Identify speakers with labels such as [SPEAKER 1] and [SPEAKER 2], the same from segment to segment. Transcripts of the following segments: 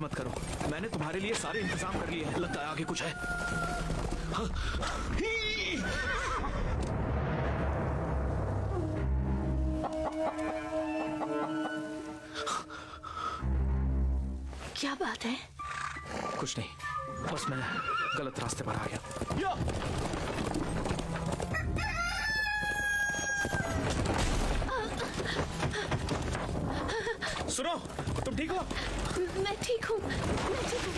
[SPEAKER 1] मत करो, मैंने तुम्हारे लिए सारे इंतजाम कर लिए हैं। लगता है आगे कुछ है।
[SPEAKER 2] क्या बात है?
[SPEAKER 1] कुछ नहीं, बस मैं गलत रास्ते पर आ गया। सुनो, तुम ठीक हो?
[SPEAKER 2] मैं ठीक हूँ, मैं ठीक हूँ।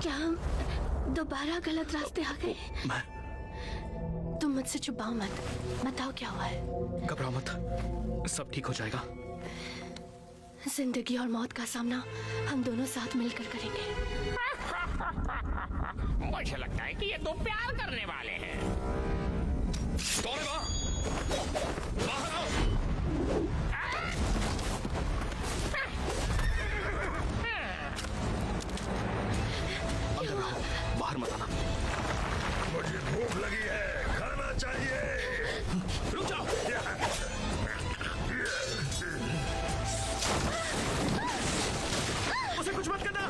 [SPEAKER 2] क्या हम दोबारा गलत रास्ते आ गए? तुम मुझसे छुपाओ मत, बताओ क्या हुआ है।
[SPEAKER 1] घबराओ मत, सब ठीक हो जाएगा।
[SPEAKER 2] जिंदगी और मौत का सामना हम दोनों साथ मिलकर करेंगे।
[SPEAKER 3] मुझे लगता है कि ये दो प्यार करने वाले हैं। बाहर आओ।
[SPEAKER 1] अंदर रहो, बाहर मत आना।
[SPEAKER 4] मुझे भूख लगी है, खाना चाहिए।
[SPEAKER 1] रुक जाओ। उसे कुछ मत करना।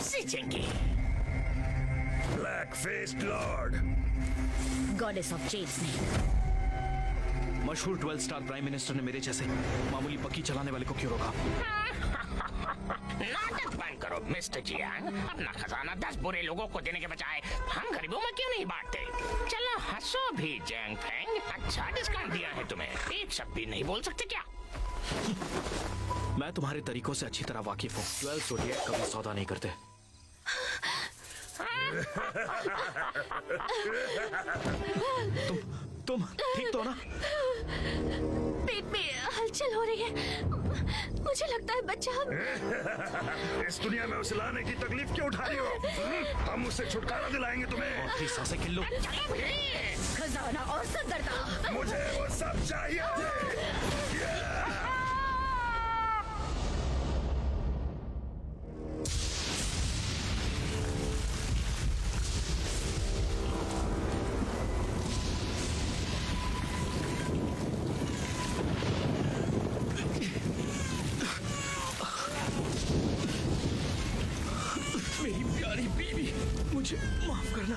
[SPEAKER 3] सीचेंगे।
[SPEAKER 4] Black faced lord,
[SPEAKER 5] goddess of chains ने
[SPEAKER 1] मशहूर 12 स्टार प्राइम मिनिस्टर ने मेरे जैसे मामूली पक्की चलाने वाले को क्यों रोका?
[SPEAKER 3] नाटक बंद करो मिस्टर जियांग। अपना खजाना 10 बुरे लोगों को देने के बजाय हम गरीबों में क्यों नहीं बांटते? चलो हंसो भी जैंग फेंग। अच्छा डिस्काउंट दिया है तुम्हें, एक शब्द भी नहीं बोल सकते क्या?
[SPEAKER 1] मैं तुम्हारे तरीकों से अच्छी तरह वाकिफ हूँ। 12 ज़ोडिएक कभी सौदा नहीं करते। तुम ठीक तो हो ना?
[SPEAKER 2] पेट में हलचल हो रही है, मुझे लगता है बच्चा।
[SPEAKER 4] इस दुनिया में उसे लाने की तकलीफ क्यों उठा रही हो? हम उससे छुटकारा दिलाएंगे तुम्हें।
[SPEAKER 1] आखिरी सांसें गिन लो।
[SPEAKER 5] खजाना और सदरता।
[SPEAKER 4] मुझे वो सब चाहिए।
[SPEAKER 1] मेरी प्यारी बीवी, मुझे माफ करना।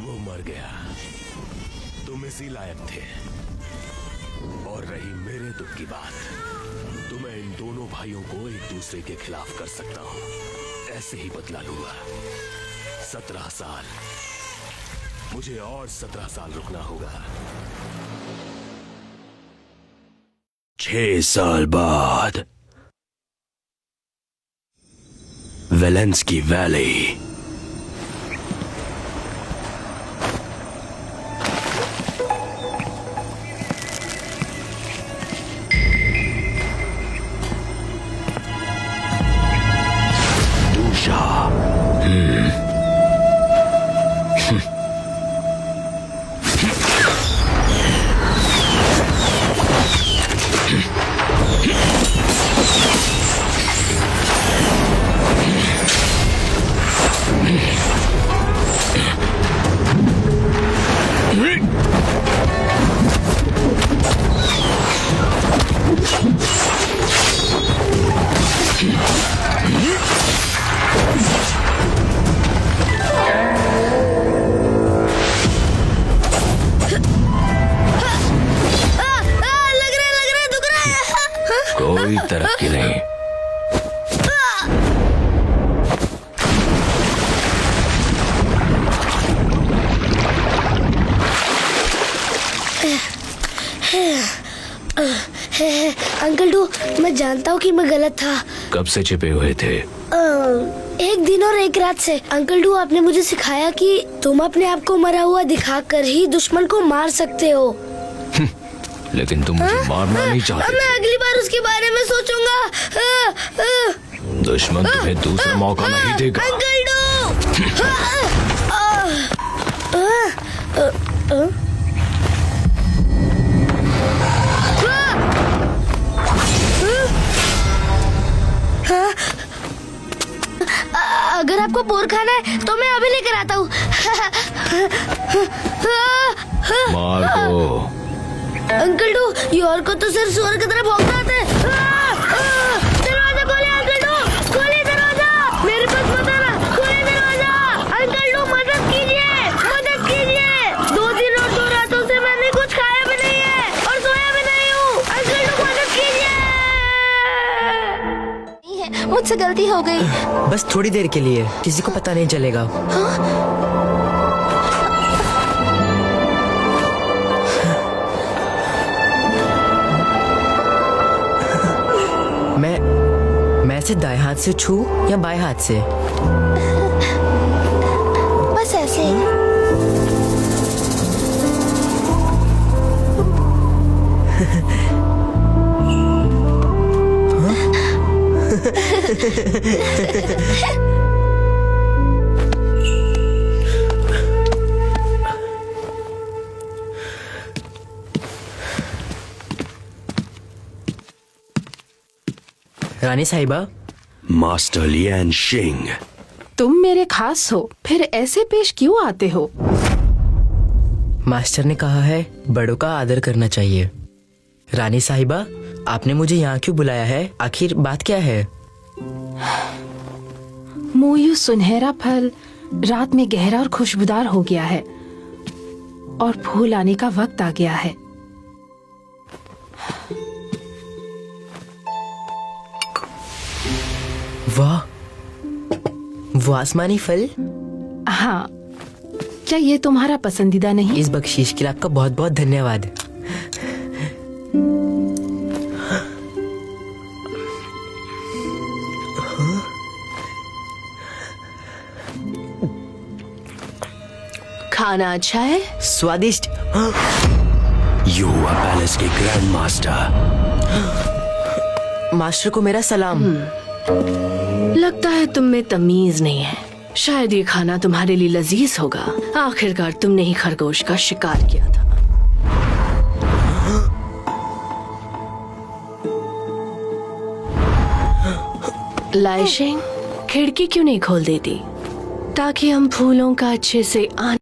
[SPEAKER 4] वो मर गया, तुम इसी लायक थे। और रही मेरे दुख की बात, तो मैं इन दोनों भाइयों को एक दूसरे के खिलाफ कर सकता हूँ। ऐसे ही बदला लूंगा। 17 साल, मुझे और 17 साल रुकना होगा। 6 साल बाद वेलेंस्की वैली। कोई तरक्की नहीं।
[SPEAKER 6] अंकल डू, मैं जानता हूँ कि मैं गलत था।
[SPEAKER 4] कब से छिपे हुए थे?
[SPEAKER 6] एक दिन और एक रात से। अंकल डू, आपने मुझे सिखाया कि तुम अपने आप को मरा हुआ दिखाकर ही दुश्मन को मार सकते हो।
[SPEAKER 4] लेकिन तुम मुझे मारना नहीं चाहते।
[SPEAKER 6] मैं अगली बार उसके बारे में सोचूंगा।
[SPEAKER 4] दुश्मन तुम्हें दूसरा मौका नहीं देगा।
[SPEAKER 6] Uncle do! खाना है तो मैं अभी लेकर आता हूँ।
[SPEAKER 4] मार दो।
[SPEAKER 6] अंकल डू, ये और को तो सिर्फ सुअर की तरह भौंकता आता है। दरवाजा खोले अंकल डू, खोले दरवाजा, मेरे पास मत आना, खोले दरवाजा। अंकल डू मदद कीजिए, मदद कीजिए। 2 दिन और 2 रातों से मैंने कुछ खाया भी नहीं है और सोया भी नहीं हूँ। अंकल डू मदद कीजिए।
[SPEAKER 2] मुझसे गलती हो गई।
[SPEAKER 7] बस थोड़ी देर के लिए, किसी को पता नहीं चलेगा। मैं इसे दाएं हाथ से छू या बाएं हाथ से?
[SPEAKER 2] बस ऐसे ही।
[SPEAKER 7] रानी साहिबा।
[SPEAKER 4] मास्टर लियान शिंग।
[SPEAKER 8] तुम मेरे खास हो, फिर ऐसे पेश क्यों आते हो?
[SPEAKER 7] मास्टर ने कहा है बड़ों का आदर करना चाहिए। रानी साहिबा, आपने मुझे यहाँ क्यों बुलाया है? आखिर बात क्या है?
[SPEAKER 8] मोयू सुनहरा फल रात में गहरा और खुशबूदार हो गया है और फूल आने का वक्त आ गया है।
[SPEAKER 7] वाह, वो आसमानी फल।
[SPEAKER 8] हाँ, क्या ये तुम्हारा पसंदीदा नहीं?
[SPEAKER 7] इस बख्शीश के लिए आपका बहुत बहुत धन्यवाद।
[SPEAKER 2] खाना अच्छा है?
[SPEAKER 7] स्वादिष्ट।
[SPEAKER 4] यू आर पैलेस के ग्रैंड मास्टर।
[SPEAKER 7] मास्टर को मेरा सलाम।
[SPEAKER 2] लगता है तुम में तमीज नहीं है। शायद ये खाना तुम्हारे लिए लजीज होगा। आखिरकार तुमने ही खरगोश का शिकार किया था। लाइशिंग, खिड़की क्यों नहीं खोल देती ताकि हम फूलों का अच्छे से